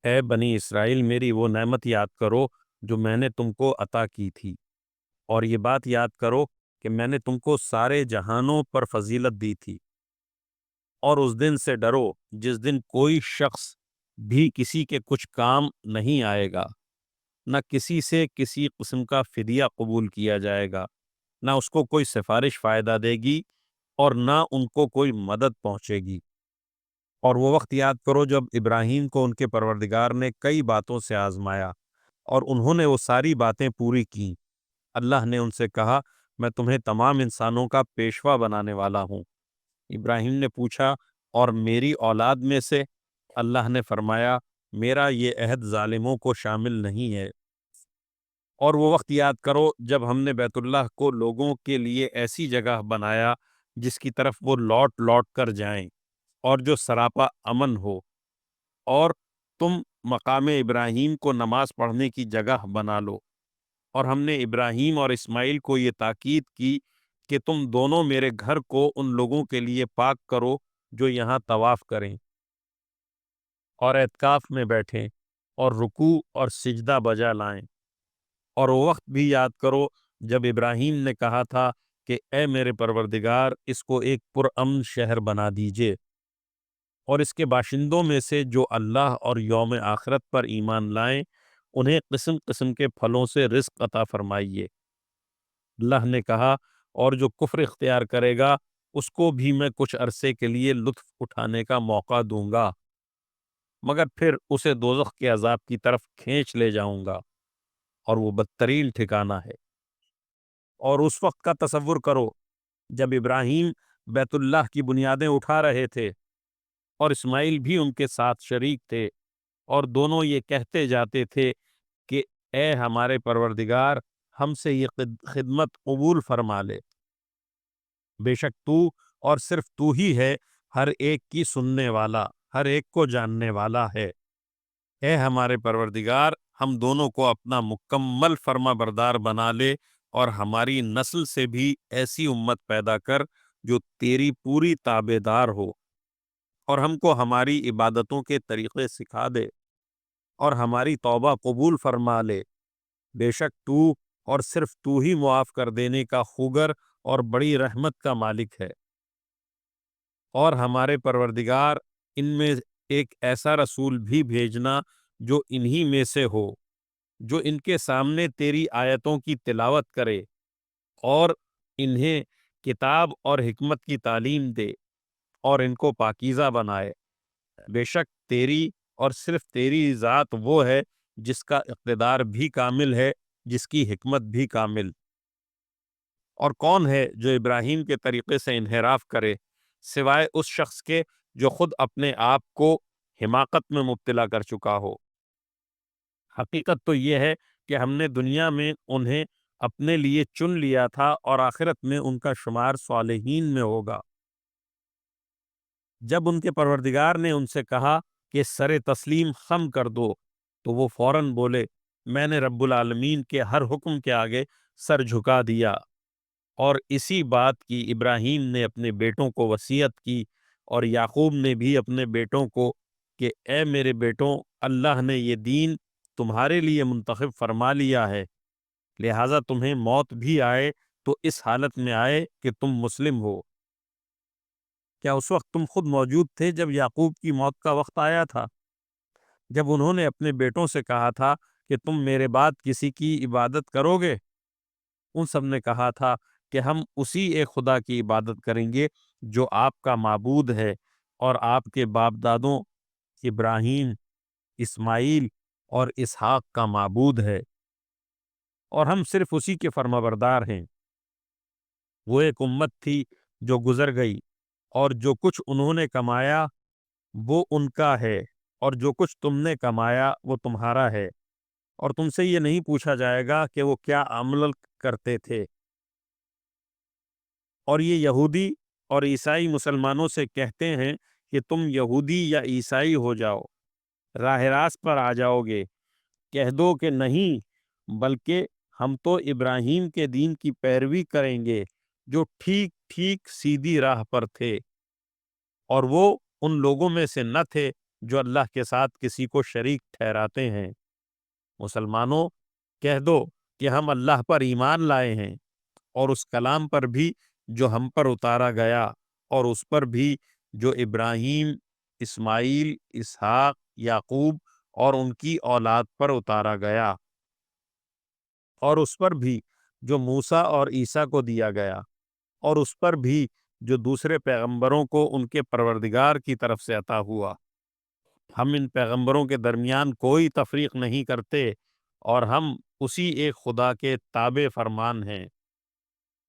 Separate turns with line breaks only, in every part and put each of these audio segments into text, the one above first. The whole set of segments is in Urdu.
اے بنی اسرائیل، میری وہ نعمت یاد کرو جو میں نے تم کو عطا کی تھی، اور یہ بات یاد کرو کہ میں نے تم کو سارے جہانوں پر فضیلت دی تھی، اور اس دن سے ڈرو جس دن کوئی شخص بھی کسی کے کچھ کام نہیں آئے گا، نہ کسی سے کسی قسم کا فدیہ قبول کیا جائے گا، نہ اس کو کوئی سفارش فائدہ دے گی، اور نہ ان کو کوئی مدد پہنچے گی۔ اور وہ وقت یاد کرو جب ابراہیم کو ان کے پروردگار نے کئی باتوں سے آزمایا، اور انہوں نے وہ ساری باتیں پوری کیں۔ اللہ نے ان سے کہا، میں تمہیں تمام انسانوں کا پیشوا بنانے والا ہوں۔ ابراہیم نے پوچھا، اور میری اولاد میں سے؟ اللہ نے فرمایا، میرا یہ عہد ظالموں کو شامل نہیں ہے۔ اور وہ وقت یاد کرو جب ہم نے بیت اللہ کو لوگوں کے لیے ایسی جگہ بنایا جس کی طرف وہ لوٹ لوٹ کر جائیں، اور جو سراپا امن ہو، اور تم مقام ابراہیم کو نماز پڑھنے کی جگہ بنا لو۔ اور ہم نے ابراہیم اور اسماعیل کو یہ تاکید کی کہ تم دونوں میرے گھر کو ان لوگوں کے لیے پاک کرو جو یہاں طواف کریں اور اعتکاف میں بیٹھیں اور رکوع اور سجدہ بجا لائیں۔ اور وہ وقت بھی یاد کرو جب ابراہیم نے کہا تھا کہ اے میرے پروردگار، اس کو ایک پرامن شہر بنا دیجئے، اور اس کے باشندوں میں سے جو اللہ اور یوم آخرت پر ایمان لائیں انہیں قسم قسم کے پھلوں سے رزق عطا فرمائیے۔ اللہ نے کہا، اور جو کفر اختیار کرے گا اس کو بھی میں کچھ عرصے کے لیے لطف اٹھانے کا موقع دوں گا، مگر پھر اسے دوزخ کے عذاب کی طرف کھینچ لے جاؤں گا، اور وہ بدترین ٹھکانہ ہے۔ اور اس وقت کا تصور کرو جب ابراہیم بیت اللہ کی بنیادیں اٹھا رہے تھے، اور اسماعیل بھی ان کے ساتھ شریک تھے، اور دونوں یہ کہتے جاتے تھے کہ اے ہمارے پروردگار، ہم سے یہ خدمت قبول فرما لے۔ بے شک تو اور صرف تو ہی ہے ہر ایک کی سننے والا، ہر ایک کو جاننے والا ہے۔ اے ہمارے پروردگار، ہم دونوں کو اپنا مکمل فرما بردار بنا لے، اور ہماری نسل سے بھی ایسی امت پیدا کر جو تیری پوری تابع دار ہو، اور ہم کو ہماری عبادتوں کے طریقے سکھا دے، اور ہماری توبہ قبول فرما لے۔ بے شک تو اور صرف تو ہی معاف کر دینے کا خوگر اور بڑی رحمت کا مالک ہے۔ اور ہمارے پروردگار، ان میں ایک ایسا رسول بھی بھیجنا جو انہی میں سے ہو، جو ان کے سامنے تیری آیتوں کی تلاوت کرے، اور انہیں کتاب اور حکمت کی تعلیم دے، اور ان کو پاکیزہ بنائے۔ بے شک تیری اور صرف تیری ذات وہ ہے جس کا اقتدار بھی کامل ہے، جس کی حکمت بھی کامل۔ اور کون ہے جو ابراہیم کے طریقے سے انحراف کرے سوائے اس شخص کے جو خود اپنے آپ کو حماقت میں مبتلا کر چکا ہو۔ حقیقت تو یہ ہے کہ ہم نے دنیا میں انہیں اپنے لیے چن لیا تھا، اور آخرت میں ان کا شمار صالحین میں ہوگا۔ جب ان کے پروردگار نے ان سے کہا کہ سر تسلیم خم کر دو، تو وہ فوراً بولے، میں نے رب العالمین کے ہر حکم کے آگے سر جھکا دیا۔ اور اسی بات کی ابراہیم نے اپنے بیٹوں کو وصیت کی، اور یعقوب نے بھی اپنے بیٹوں کو، کہ اے میرے بیٹوں، اللہ نے یہ دین تمہارے لیے منتخب فرما لیا ہے، لہٰذا تمہیں موت بھی آئے تو اس حالت میں آئے کہ تم مسلم ہو۔ کیا اس وقت تم خود موجود تھے جب یعقوب کی موت کا وقت آیا تھا، جب انہوں نے اپنے بیٹوں سے کہا تھا کہ تم میرے بعد کسی کی عبادت کرو گے؟ ان سب نے کہا تھا کہ ہم اسی ایک خدا کی عبادت کریں گے جو آپ کا معبود ہے، اور آپ کے باپ دادوں ابراہیم، اسماعیل اور اسحاق کا معبود ہے، اور ہم صرف اسی کے فرما بردار ہیں۔ وہ ایک امت تھی جو گزر گئی، اور جو کچھ انہوں نے کمایا وہ ان کا ہے، اور جو کچھ تم نے کمایا وہ تمہارا ہے، اور تم سے یہ نہیں پوچھا جائے گا کہ وہ کیا عمل کرتے تھے۔ اور یہ یہودی اور عیسائی مسلمانوں سے کہتے ہیں کہ تم یہودی یا عیسائی ہو جاؤ، راہ راست پر آ جاؤ گے۔ کہہ دو کہ نہیں، بلکہ ہم تو ابراہیم کے دین کی پیروی کریں گے جو ٹھیک ٹھیک سیدھی راہ پر تھے، اور وہ ان لوگوں میں سے نہ تھے جو اللہ کے ساتھ کسی کو شریک ٹھہراتے ہیں۔ مسلمانوں، کہہ دو کہ ہم اللہ پر ایمان لائے ہیں، اور اس کلام پر بھی جو ہم پر اتارا گیا، اور اس پر بھی جو ابراہیم، اسماعیل، اسحاق، یعقوب اور ان کی اولاد پر اتارا گیا، اور اس پر بھی جو موسیٰ اور عیسیٰ کو دیا گیا، اور اس پر بھی جو دوسرے پیغمبروں کو ان کے پروردگار کی طرف سے عطا ہوا۔ ہم ان پیغمبروں کے درمیان کوئی تفریق نہیں کرتے، اور ہم اسی ایک خدا کے تابع فرمان ہیں۔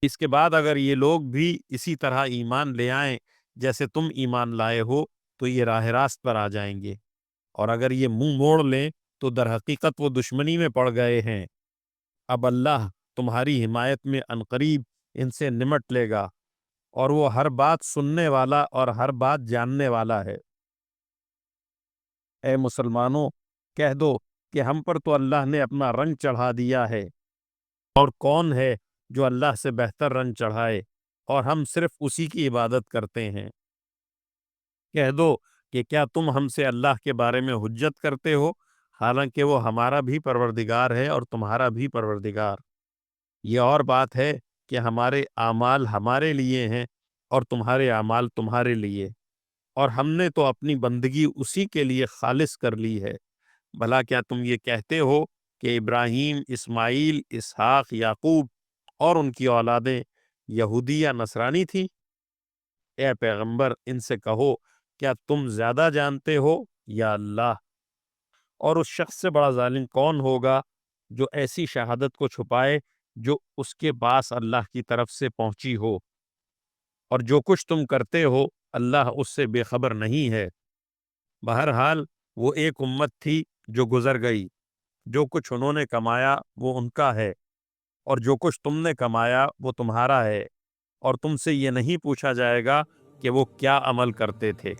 اس کے بعد اگر یہ لوگ بھی اسی طرح ایمان لے آئیں جیسے تم ایمان لائے ہو، تو یہ راہ راست پر آ جائیں گے، اور اگر یہ منہ موڑ لیں تو در حقیقت وہ دشمنی میں پڑ گئے ہیں۔ اب اللہ تمہاری حمایت میں عنقریب ان سے نمٹ لے گا، اور وہ ہر بات سننے والا اور ہر بات جاننے والا ہے۔ اے مسلمانوں، کہہ دو کہ ہم پر تو اللہ نے اپنا رنگ چڑھا دیا ہے، اور کون ہے جو اللہ سے بہتر رنگ چڑھائے، اور ہم صرف اسی کی عبادت کرتے ہیں۔ کہہ دو کہ کیا تم ہم سے اللہ کے بارے میں حجت کرتے ہو، حالانکہ وہ ہمارا بھی پروردگار ہے اور تمہارا بھی پروردگار۔ یہ اور بات ہے کہ ہمارے اعمال ہمارے لیے ہیں اور تمہارے اعمال تمہارے لیے، اور ہم نے تو اپنی بندگی اسی کے لیے خالص کر لی ہے۔ بھلا کیا تم یہ کہتے ہو کہ ابراہیم، اسماعیل، اسحاق، یعقوب اور ان کی اولادیں یہودی یا نصرانی تھیں؟ اے پیغمبر، ان سے کہو، کیا تم زیادہ جانتے ہو یا اللہ؟ اور اس شخص سے بڑا ظالم کون ہوگا جو ایسی شہادت کو چھپائے جو اس کے پاس اللہ کی طرف سے پہنچی ہو، اور جو کچھ تم کرتے ہو اللہ اس سے بے خبر نہیں ہے۔ بہرحال وہ ایک امت تھی جو گزر گئی، جو کچھ انہوں نے کمایا وہ ان کا ہے، اور جو کچھ تم نے کمایا وہ تمہارا ہے، اور تم سے یہ نہیں پوچھا جائے گا کہ وہ کیا عمل کرتے تھے۔